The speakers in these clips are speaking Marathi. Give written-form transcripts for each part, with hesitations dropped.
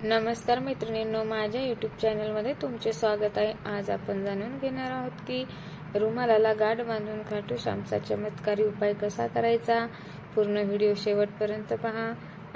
नमस्कार मैत्रिणींनो, माझ्या यूट्यूब चॅनलमध्ये तुमचे स्वागत आहे. आज आपण जाणून घेणार आहोत की रुमालाला गाठ बांधून खाटू श्यामचा चमत्कारी उपाय कसा करायचा. पूर्ण व्हिडिओ शेवटपर्यंत पहा.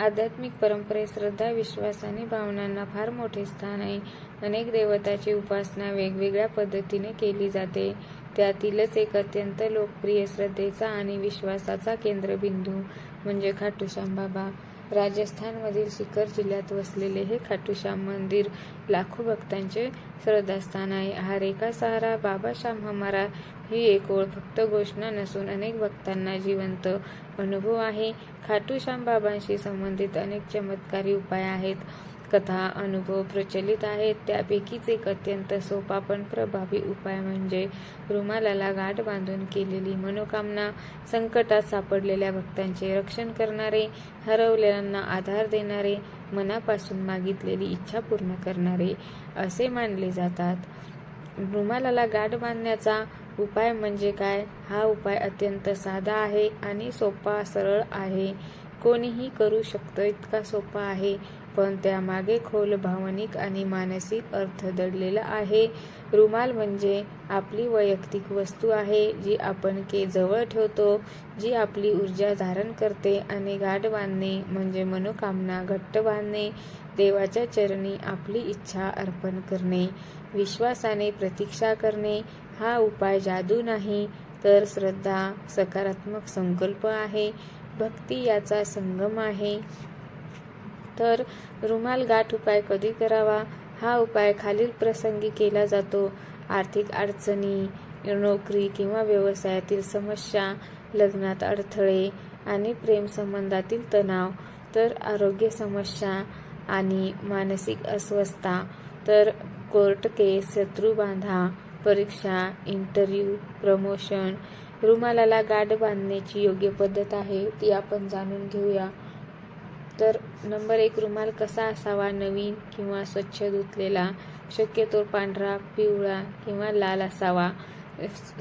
आध्यात्मिक परंपरेत श्रद्धा, विश्वास आणि भावनांना फार मोठे स्थान आहे. अनेक देवतांची उपासना वेगवेगळ्या पद्धतीने केली जाते. त्यातीलच एक अत्यंत लोकप्रिय श्रद्धेचा आणि विश्वासाचा केंद्रबिंदू म्हणजे खाटू श्याम बाबा. राजस्थानमधील सीकर जिल्ह्यात वसलेले हे खाटू श्याम मंदिर लाखो भक्तांचे श्रद्धास्थान आहे. हरे का सहारा बाबा श्याम हमारा ही एक ओळ फक्त घोषणा नसून अनेक भक्तांना जिवंत अनुभव आहे. खाटू श्याम बाबांशी संबंधित अनेक चमत्कारी उपाय आहेत, कथा, अनुभव प्रचलित आहेत. त्यापैकीच एक अत्यंत सोपा पण प्रभावी उपाय म्हणजे रुमालाला गाठ बांधून केलेली मनोकामना. संकटात सापडलेल्या भक्तांचे रक्षण करणारे, हरवलेल्यांना आधार देणारे, मनापासून मागितलेली इच्छा पूर्ण करणारे असे मानले जातात. रुमालाला गाठ बांधण्याचा उपाय म्हणजे काय? हा उपाय अत्यंत साधा आहे आणि सोपा, सरळ आहे. कोणीही करू शकतं इतका सोपा आहे, पण त्यामागे खोल भावनिक आणि मानसिक अर्थ दडलेला आहे. रुमाल म्हणजे आपली वैयक्तिक वस्तू आहे, जी आपण जवळ ठेवतो, जी आपली ऊर्जा धारण करते. आणि गाठ बांधणे म्हणजे मनोकामना घट्ट बांधणे, देवाच्या चरणी आपली इच्छा अर्पण करणे, विश्वासाने प्रतीक्षा करणे. हा उपाय जादू नाही, तर श्रद्धा, सकारात्मक संकल्प आहे, भक्ती याचा संगम आहे. तर रुमाल गाठ उपाय कधी करावा? हा उपाय खालील प्रसंगी केला जातो: आर्थिक अडचणी, नोकरी किंवा व्यवसायातील समस्या, लग्नात अडथळे आणि प्रेम संबंधातील तणाव, तर आरोग्य समस्या आणि मानसिक अस्वस्थता, तर कोर्ट केस, शत्रुबाधा, परीक्षा, इंटरव्ह्यू, प्रमोशन. रुमालाला गाठ बांधण्याची योग्य पद्धत आहे ती आपण जाणून घेऊया. तर नंबर 1, रुमाल कसा असावा? नवीन किंवा स्वच्छ धुतलेला, शक्यतो पांढरा, पिवळा किंवा लाल असावा.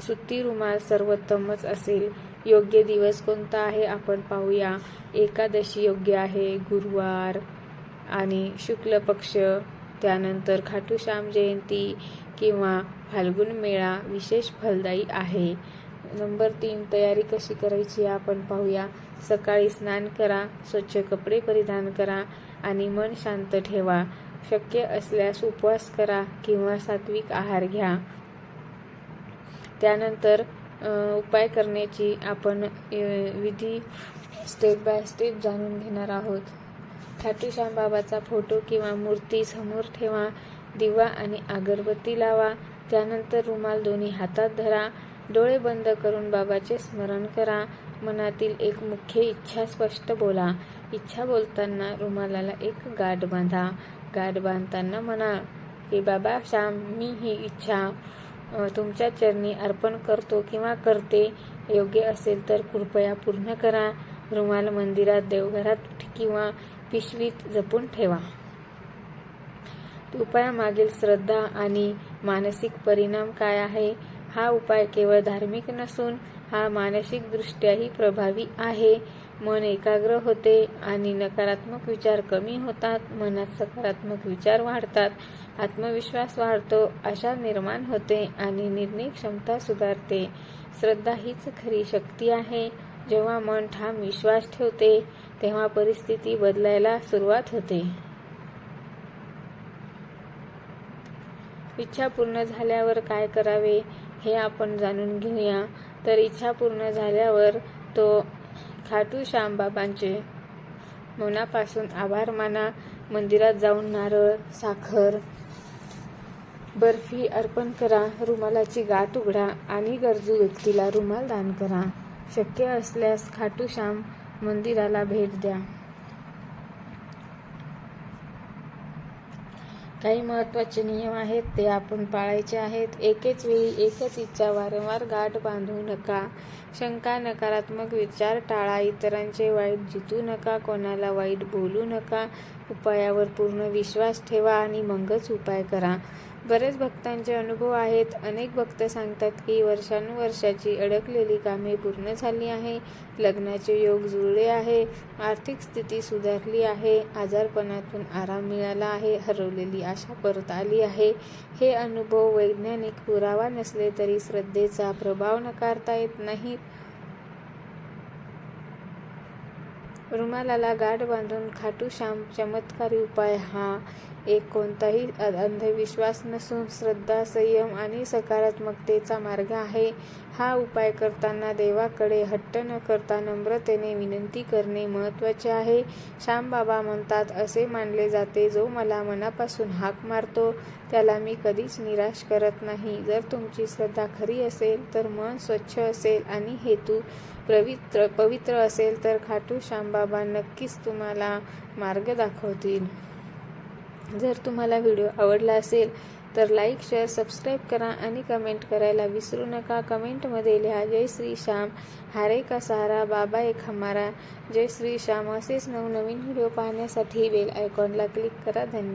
सुती रुमाल सर्वोत्तमच असेल. योग्य दिवस कोणता आहे आपण पाहूया. एकादशी योग्य आहे, गुरुवार आणि शुक्ल पक्ष. त्यानंतर खाटू श्याम जयंती किंवा फाल्गुन मेळा विशेष फलदायी आहे. नंबर 3, तयारी कशी करायची आपण पाहूया. सकाळी स्नान करा, स्वच्छ कपडे परिधान करा आणि मन शांत ठेवा. शक्य असल्यास उपवास करा किंवा सात्विक आहार घ्या. त्यानंतर उपाय करण्याची आपण विधी स्टेप बाय स्टेप जाणून घेणार आहोत. खाटू श्याम बाबाचा फोटो किंवा मूर्ती समोर ठेवा. दिवा आणि अगरबत्ती लावा. त्यानंतर रुमाल दोन्ही हातात धरा. डोळे बंद करून बाबाचे स्मरण करा. मनातील एक मुख्य इच्छा स्पष्ट बोला. इच्छा बोलताना रुमालाला एक गाठ बांधा. गाठ बांधताना म्हणा की बाबा श्याम, मी ही इच्छा तुमच्या चरणी अर्पण करतो किंवा करते. योग्य असेल तर कृपया पूर्ण करा. रुमाल मंदिरात, देवघरात किंवा पिशवीत जपून ठेवा. उपायामागील श्रद्धा आणि मानसिक परिणाम काय आहे? हा उपाय केवळ धार्मिक नसून हा मानसिकदृष्ट्याही प्रभावी आहे. मन एकाग्र होते आणि नकारात्मक विचार कमी होतात. मनात सकारात्मक विचार वाढतात. आत्मविश्वास वाढतो, आशा निर्माण होते आणि निर्णय क्षमता सुधारते. श्रद्धा हीच खरी शक्ती आहे. जेव्हा मन ठाम विश्वास ठेवते, तेव्हा परिस्थिती बदलायला सुरुवात होते. इच्छा पूर्ण झाल्यावर काय करावे हे आपण जाणून घेऊया. तर इच्छा पूर्ण झाल्यावर तो खाटू श्याम बाबांचे मनापासून आभार माना. मंदिरात जाऊन नारळ, साखर, बर्फी अर्पण करा. रुमालाची गाठ उघडा आणि गरजू व्यक्तीला रुमाल दान करा. शक्य असल्यास खाटू श्याम मंदिराला भेट द्या. काही महत्त्वाचे नियम आहेत ते आपण पाळायचे आहेत. एकेच वेळी एकच इच्छा वारंवार गाठ बांधू नका. शंका, नकारात्मक विचार टाळा. इतरांचे वाईट जितू नका. कोणाला वाईट बोलू नका. उपायावर पूर्ण विश्वास ठेवा आणि मगच उपाय करा. बरेच भक्तांचे अनुभव आहेत. अनेक भक्त सांगतात की वर्षानुवर्षाची अडकलेली कामे पूर्ण झाली आहे, लग्नाचे योग जुळले आहे, आर्थिक स्थिती सुधारली आहे, आजारपणातून आराम मिळाला आहे, हरवलेली आशा परत आली आहे. हे अनुभव वैज्ञानिक पुरावा नसले तरी श्रद्धेचा प्रभाव नकारता येत नाही. रुमालाला गाठ बांधून खाटू श्याम चमत्कारी उपाय हा एक कोणताही अंधविश्वास नसून श्रद्धा, संयम आणि सकारात्मकतेचा मार्ग आहे. हा उपाय करताना देवाकडे हट्ट न करता नम्रतेने विनंती करणे महत्त्वाचे आहे. श्यामबाबा म्हणतात, असे मानले जाते, जो मला मनापासून हाक मारतो त्याला मी कधीच निराश करत नाही. जर तुमची श्रद्धा खरी असेल, तर मन स्वच्छ असेल आणि हेतू पवित्र असेल तर खाटू श्यामबाबा नक्कीच तुम्हाला मार्ग दाखवतील. जर तुम्हाला व्हिडिओ आवडला असेल तर लाईक, शेअर, सबस्क्राईब करा आणि कमेंट करायला विसरू नका. कमेंटमध्ये लिहा, जय श्री श्याम, हारे का सहारा, बाबा एक हमारा. जय श्री श्याम. असेच नवनवीन व्हिडिओ पाहण्यासाठी बेल आयकॉनला क्लिक करा. धन्यवाद.